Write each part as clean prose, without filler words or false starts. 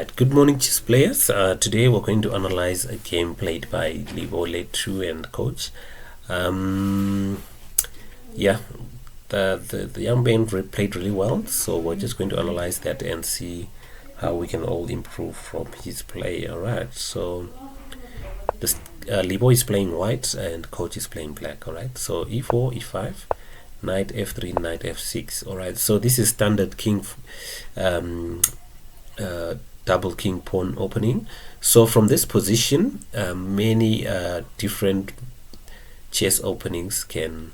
Good morning, chess players. Today we're going to analyze a game played by libo02 and coach. Yeah, the young man played really well, so we're just going to analyze that and see how we can all improve from his play. All right, so this libo is playing white and coach is playing black. All right, so e4, e5, knight f3, knight f6. All right, so this is standard king double king pawn opening. So from this position, many different chess openings can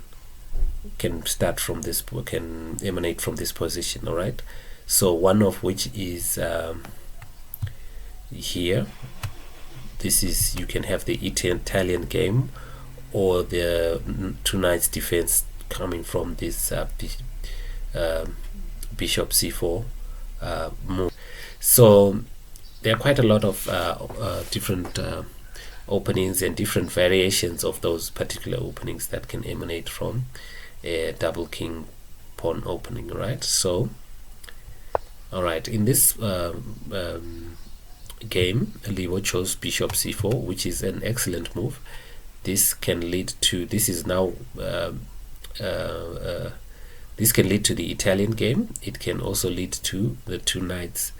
start from this, can emanate from this position. All right, so one of which is here. This is, you can have the Italian game or the two knights defense coming from this bishop c4 move. So there are quite a lot of different openings and different variations of those particular openings that can emanate from a double king pawn opening, right? So all right, in this game, libo chose bishop c4, which is an excellent move. This can lead to, this is now this can lead to the Italian game. It can also lead to the two knights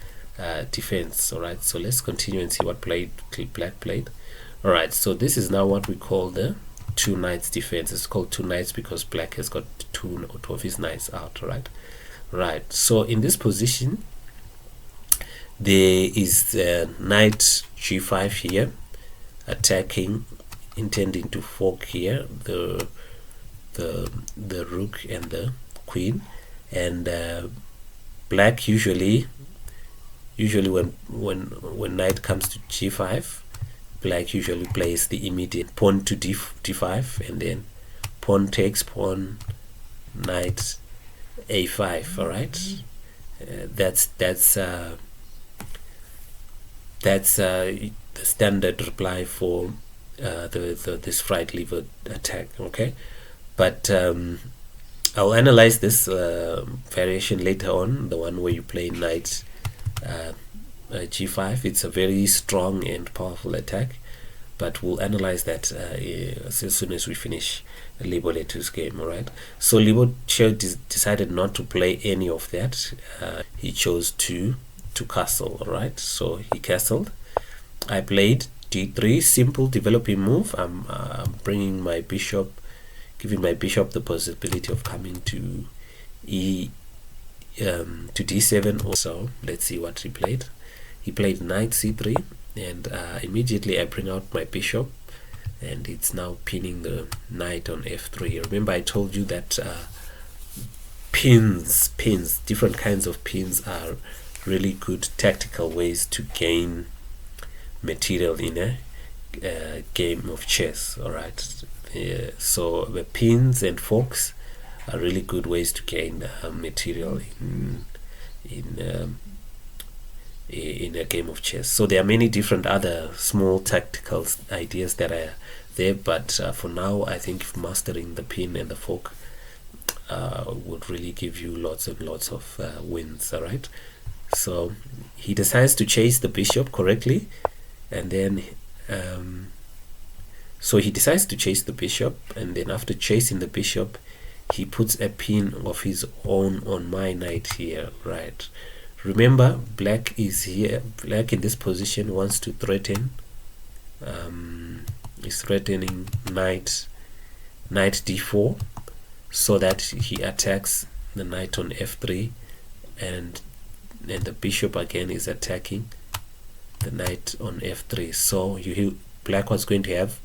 defense. All right, so let's continue and see what black played. All right, so this is now what we call the two knights defense. It's called two knights because black has got two of his knights out. All right, so in this position there is knight g5 here, attacking, intending to fork here the rook and the queen, and black usually when knight comes to g5, black usually plays the immediate pawn to d5 and then pawn takes pawn, knight a5. All right, that's the standard reply for this fried liver attack. Okay, but I'll analyze this variation later on, the one where you play knight g5. It's a very strong and powerful attack, but we'll analyze that as soon as we finish libo02's game. All right, so libo decided not to play any of that. He chose to castle. All right, so he castled. I played d3, simple developing move. I'm bringing my bishop, giving my bishop the possibility of coming to to d7 or so. Let's see what he played. He played knight c3, and immediately I bring out my bishop, and it's now pinning the knight on f3. Remember I told you that pins, different kinds of pins are really good tactical ways to gain material in a game of chess. All right, so the pins and forks are really good ways to gain material in a game of chess. So there are many different other small tactical ideas that are there, but for now I think mastering the pin and the fork would really give you lots and lots of wins. All right, so he decides to chase the bishop correctly, and then so he decides to chase the bishop, and then after chasing the bishop he puts a pin of his own on my knight here. Right, remember black is here. Black in this position wants to threaten, is threatening knight d4, so that he attacks the knight on f3, and the bishop again is attacking the knight on f3. So black was going to have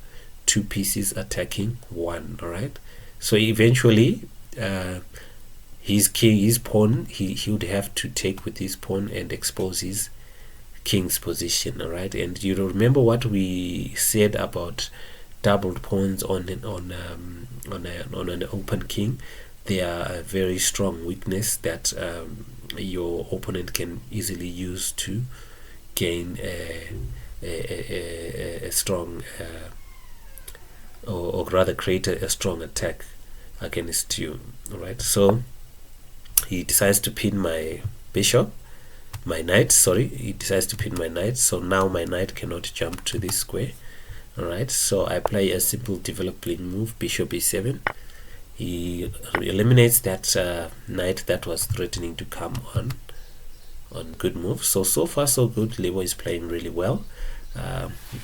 two pieces attacking one. All right, so eventually his pawn, he would have to take with his pawn and expose his king's position. All right, and you remember what we said about doubled pawns on an open king. They are a very strong weakness that your opponent can easily use to gain a strong or rather create a strong attack against you. All right, so he decides to pin my bishop, my knight, sorry, he decides to pin my knight, so now my knight cannot jump to this square. Alright, so I play a simple developing move, bishop e7. He eliminates that knight that was threatening to come on good move. So far so good. Libo is playing really well.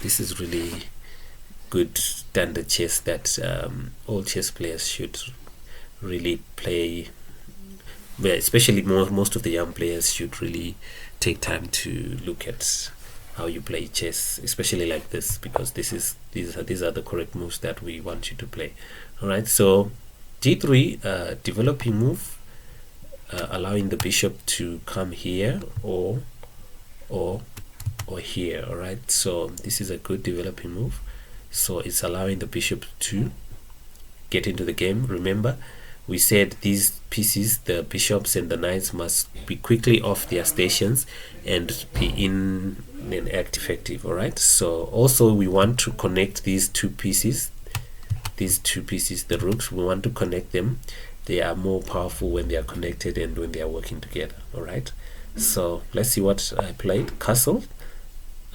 This is really good standard chess that all chess players should really play, well, especially most of the young players should really take time to look at how you play chess, especially like this, because these are the correct moves that we want you to play. All right, so g3, developing move, allowing the bishop to come here or here. All right, so this is a good developing move. So it's allowing the bishop to get into the game. Remember, we said these pieces, the bishops and the knights, must be quickly off their stations and be in and act effective. All right, so also we want to connect these two pieces, the rooks, we want to connect them. They are more powerful when they are connected and when they are working together. All right, so let's see what I played. Castle.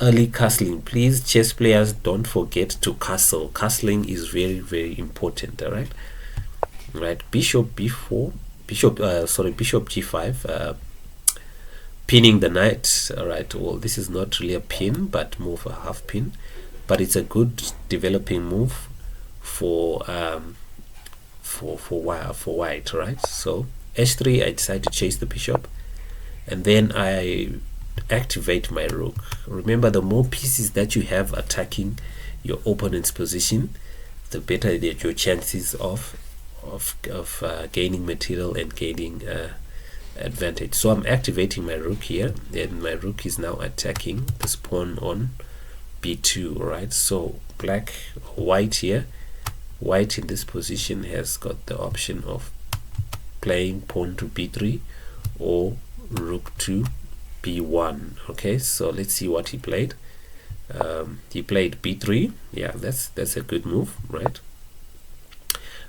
Early castling, please, chess players, don't forget to castle. Castling is very, very important. All right. Right, bishop b4, bishop g5, pinning the knight. All right, well, this is not really a pin but more of a half pin, but it's a good developing move for white. Right, so h3, I decide to chase the bishop, and then I activate my rook. Remember, the more pieces that you have attacking your opponent's position, the better your chances of gaining material and gaining advantage. So I'm activating my rook here, and my rook is now attacking this pawn on b2. Right, so white here, white in this position has got the option of playing pawn to b3 or rook to b1. Okay, so let's see what he played. He played b3. Yeah, that's a good move, right?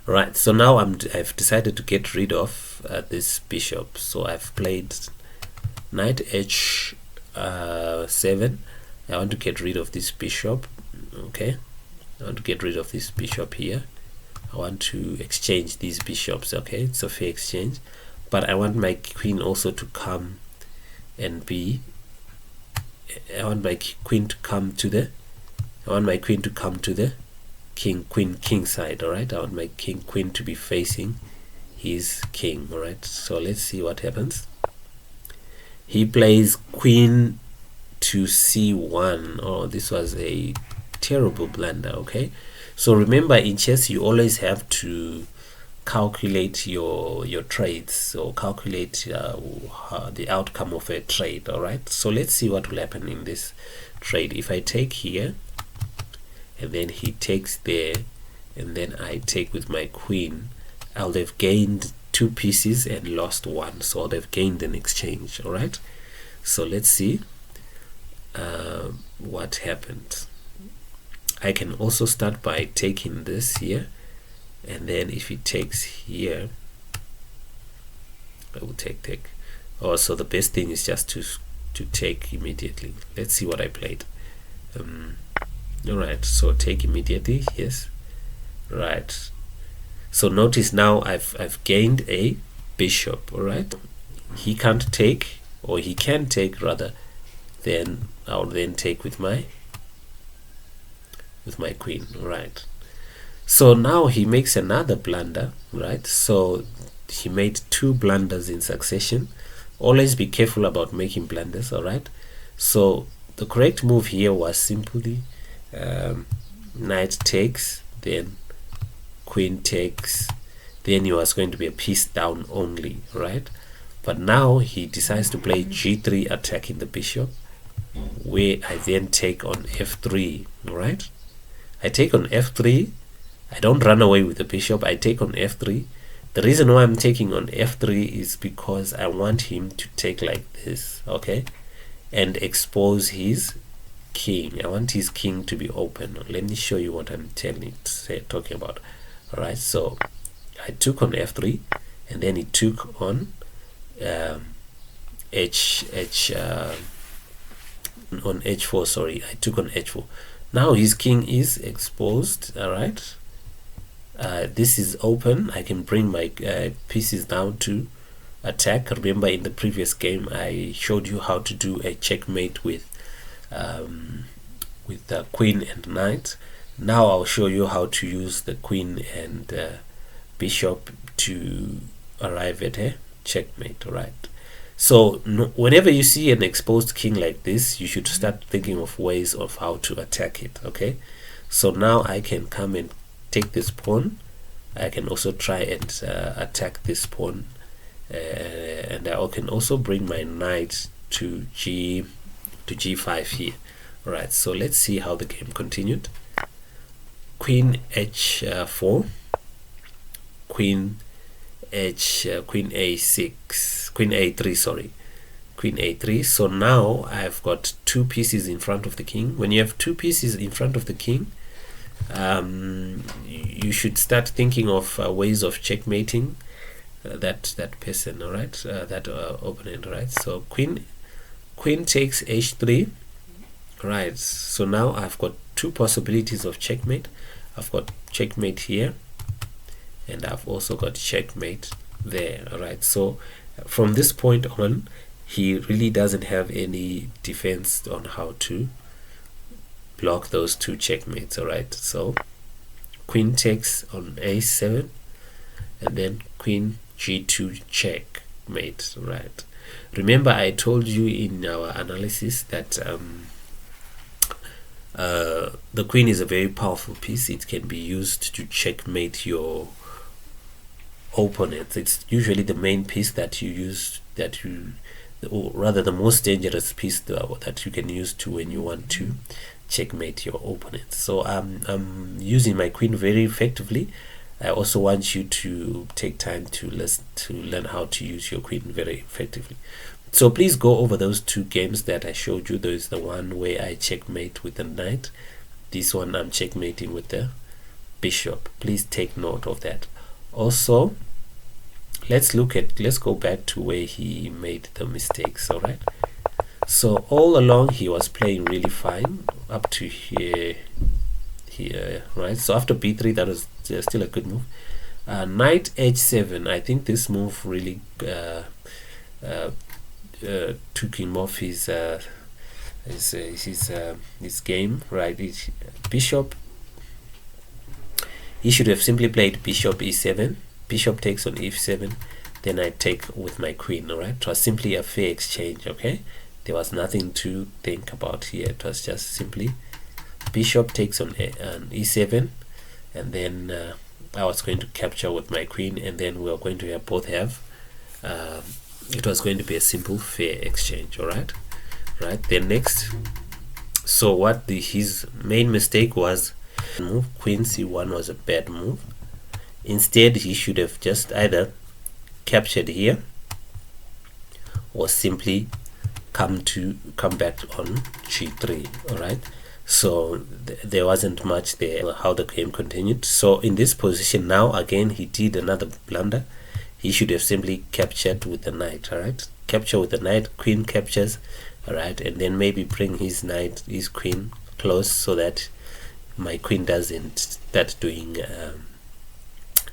Right, so now I've decided to get rid of this bishop. So I've played knight h7. I want to get rid of this bishop. Okay, I want to get rid of this bishop here. I want to exchange these bishops. Okay, it's a fair exchange, but I want my queen also to come and be. I want my queen to come to the king side. All right, I want my queen to be facing his king. All right, so let's see what happens. He plays queen to c1. Oh, this was a terrible blunder. Okay, so remember, in chess you always have to calculate your trades, so calculate the outcome of a trade. All right, so let's see what will happen in this trade. If I take here and then he takes there and then I take with my queen, I'll have gained 2 pieces and lost 1, so I'll have gained an exchange. All right, so let's see what happened. I can also start by taking this here, and then if he takes here, I will take. Oh, so the best thing is just to take immediately. Let's see what I played. All right, so take immediately. Yes, right. So notice now I've gained a bishop. All right, he can't take, or he can take rather. Then I'll then take with my queen. All right. So now he makes another blunder, right? So he made 2 blunders in succession. Always be careful about making blunders. All right, so the correct move here was simply knight takes, then queen takes, then he was going to be a piece down only, right? But now he decides to play g3, attacking the bishop, where I then take on f3. All right, I take on f3. I don't run away with the bishop. I take on f3. The reason why I'm taking on f3 is because I want him to take like this, okay, and expose his king. I want his king to be open. Let me show you what I'm talking about. All right, so I took on f3, and then he took on on h4. Sorry, I took on h4. Now his king is exposed. All right, this is open. I can bring my pieces down to attack. Remember, in the previous game I showed you how to do a checkmate with the queen and knight. Now I'll show you how to use the queen and bishop to arrive at a checkmate. All right, so whenever you see an exposed king like this, you should start thinking of ways of how to attack it. Okay, so now I can come and take this pawn. I can also try and attack this pawn, and I can also bring my knight to g5 here. All right, so let's see how the game continued. Queen h4, queen a6, queen a3, sorry, queen a3. So now I've got two pieces in front of the king. When you have two pieces in front of the king, you should start thinking of ways of checkmating that person. All right, that opponent. All right, so queen takes h3. Right, so now I've got two possibilities of checkmate. I've got checkmate here, and I've also got checkmate there. All right, so from this point on, he really doesn't have any defense on how to block those two checkmates. All right, so queen takes on a7, and then queen g2 checkmate. Right, remember I told you in our analysis that the queen is a very powerful piece. It can be used to checkmate your opponent. It's usually the main piece that you use, or rather the most dangerous piece that you can use to when you want to checkmate your opponent. So I'm using my queen very effectively. I also want you to take time to learn how to use your queen very effectively. So please go over those two games that I showed you. There is the one where I checkmate with the knight. This one I'm checkmating with the bishop. Please take note of that. Also, let's go back to where he made the mistakes. All right, so all along he was playing really fine up to here, right? So after b3, that was still a good move. Knight h7, I think this move really took him off his game, right? Bishop, he should have simply played bishop e7. Bishop takes on f7, then I take with my queen. All right, it was simply a fair exchange. Okay, there was nothing to think about here. It was just simply bishop takes on e7, and then I was going to capture with my queen, and then we are going to both have it was going to be a simple fair exchange. All right, then next, so what his main mistake was, move queen c1 was a bad move. Instead, he should have just either captured here or simply come back on g3. All right, so there wasn't much there how the game continued. So in this position now, again, he did another blunder. He should have simply captured with the knight. All right, capture with the knight, queen captures. All right, and then maybe bring his queen close so that my queen doesn't start doing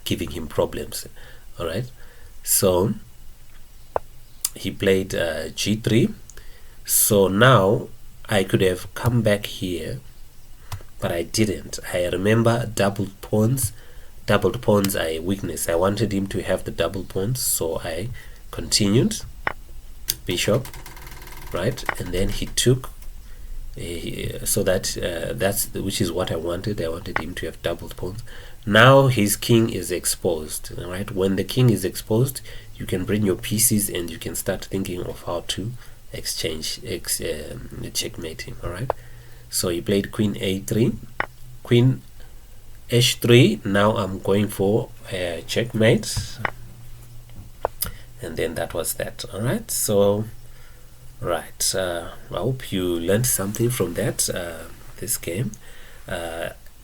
giving him problems. All right, so he played g3. So now I could have come back here, but I didn't. I remember doubled pawns are a weakness. I wanted him to have the double pawns, so I continued bishop, right? And then he took so that which is what I wanted. I wanted him to have doubled pawns. Now his king is exposed. All right, when the king is exposed, you can bring your pieces and you can start thinking of how to exchange checkmating. All right, so he played queen a3, queen h3. Now I'm going for a checkmate, and then that was that. All right, so right, I hope you learned something from that this game.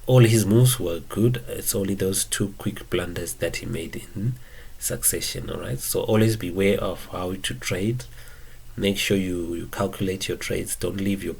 All his moves were good. It's only those two quick blunders that he made in succession. All right, so always beware of how to trade make sure you calculate your trades. Don't leave your